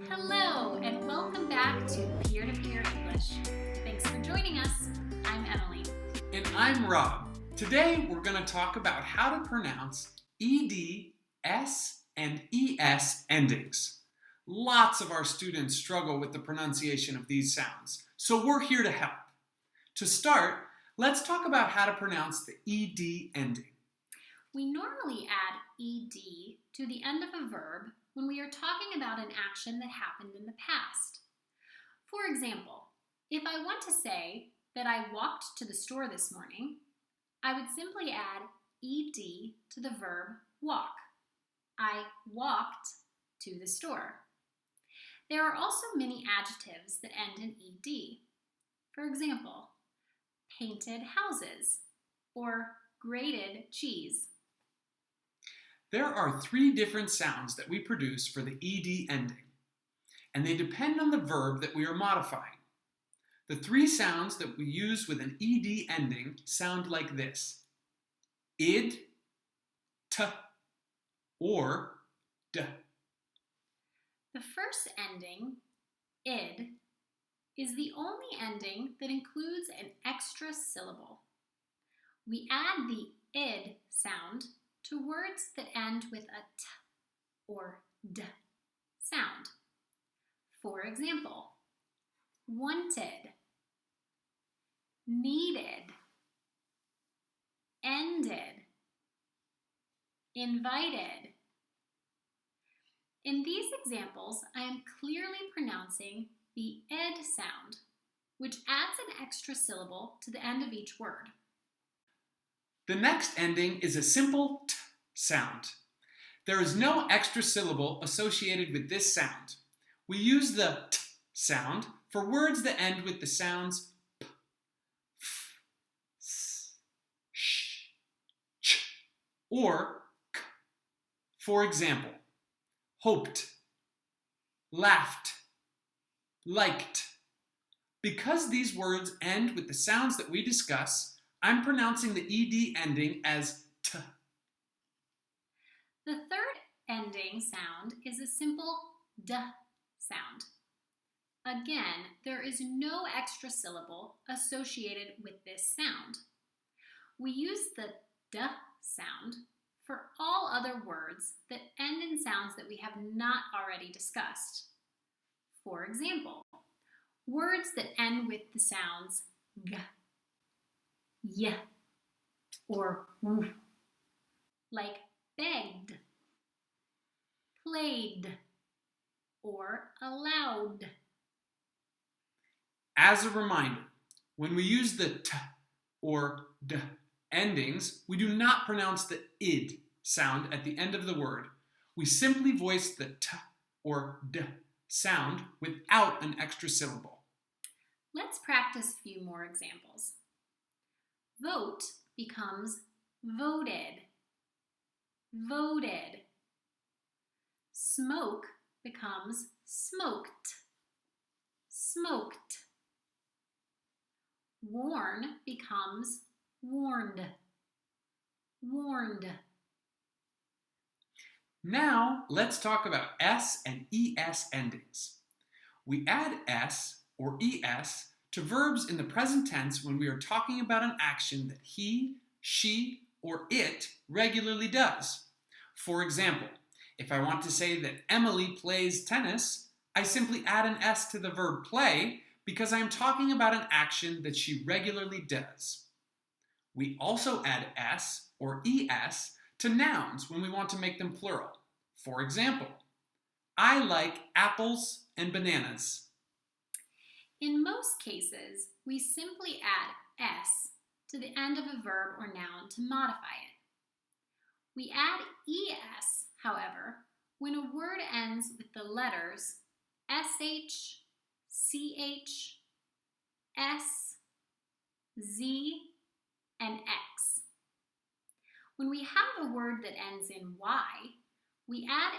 Hello, and welcome back to Peer-to-Peer English. Thanks for joining us. I'm Emily. And I'm Rob. Today we're going to talk about how to pronounce ED, S, and ES endings. Lots of our students struggle with the pronunciation of these sounds, so we're here to help. To start, let's talk about how to pronounce the ED ending. We normally add ed to the end of a verb when we are talking about an action that happened in the past. For example, if I want to say that I walked to the store this morning, I would simply add ed to the verb walk. I walked to the store. There are also many adjectives that end in ed. For example, painted houses or grated cheese. There are 3 different sounds that we produce for the ED ending, and they depend on the verb that we are modifying. The 3 sounds that we use with an ED ending sound like this: id, t, or d. The first ending, id, is the only ending that includes an extra syllable. We add the id sound to words that end with a t or d sound. For example, wanted, needed, ended, invited. In these examples, I am clearly pronouncing the ed sound, which adds an extra syllable to the end of each word. The next ending is a simple t sound. There is no extra syllable associated with this sound. We use the t sound for words that end with the sounds p, f, s, sh, ch, or k. For example, hoped, laughed, liked. Because these words end with the sounds that we discuss, I'm pronouncing the ed ending as t. The third ending sound is a simple d sound. Again, there is no extra syllable associated with this sound. We use the d sound for all other words that end in sounds that we have not already discussed. For example, words that end with the sounds g, y, or w, like begged, played, or allowed. As a reminder, when we use the t or d endings, we do not pronounce the id sound at the end of the word. We simply voice the t or d sound without an extra syllable. Let's practice a few more examples. Vote becomes voted, voted. Smoke becomes smoked, smoked. Warn becomes warned, warned. Now, let's talk about S and ES endings. We add S or ES to verbs in the present tense when we are talking about an action that he, she, or it regularly does. For example, if I want to say that Emily plays tennis, I simply add an S to the verb play because I'm talking about an action that she regularly does. We also add S or ES to nouns when we want to make them plural. For example, I like apples and bananas. In most cases, we simply add S to the end of a verb or noun to modify it. We add ES, however, when a word ends with the letters SH, CH, S, Z, and X. When we have a word that ends in Y, we add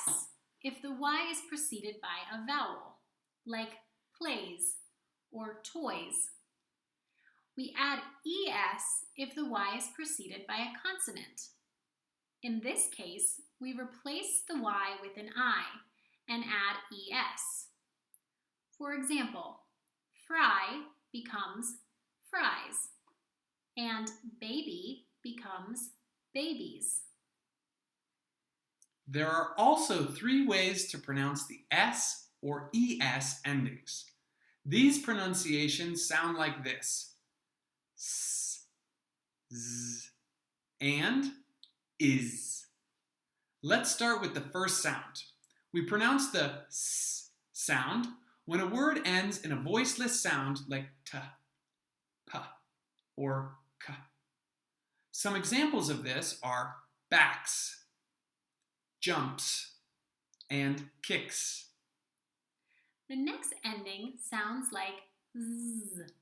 S if the Y is preceded by a vowel, like plays or toys. We add ES if the Y is preceded by a consonant. In this case, we replace the Y with an I and add es. For example, fry becomes fries, and baby becomes babies. There are also 3 ways to pronounce the S or ES endings. These pronunciations sound like this: S, Z, and is. Let's start with the first sound. We pronounce the S sound when a word ends in a voiceless sound like T, P, or K. Some examples of this are backs, jumps, and kicks. The next ending sounds like Z.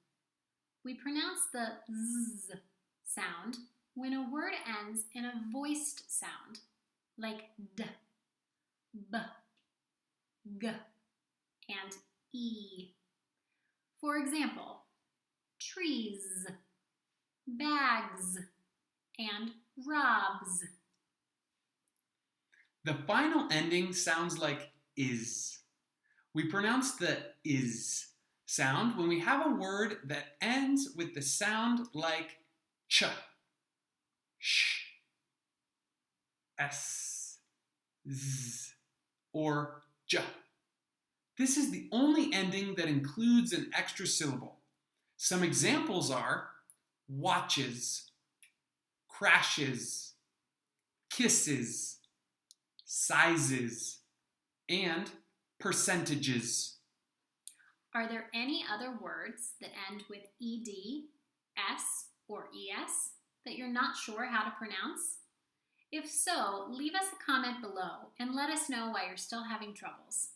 We pronounce the Z sound when a word ends in a voiced sound like D, B, G, and E. For example, trees, bags, and robs. The final ending sounds like is. We pronounce the is sound when we have a word that ends with the sound like ch, sh, s, z, or j. This is the only ending that includes an extra syllable. Some examples are watches, crashes, kisses, sizes, and percentages. Are there any other words that end with ed, s, or es that you're not sure how to pronounce? If so, leave us a comment below and let us know why you're still having troubles.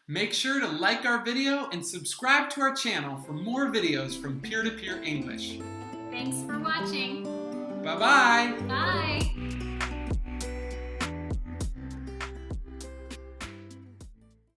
Make sure to like our video and subscribe to our channel for more videos from Peer-to-Peer English. Thanks for watching. Bye-bye. Bye.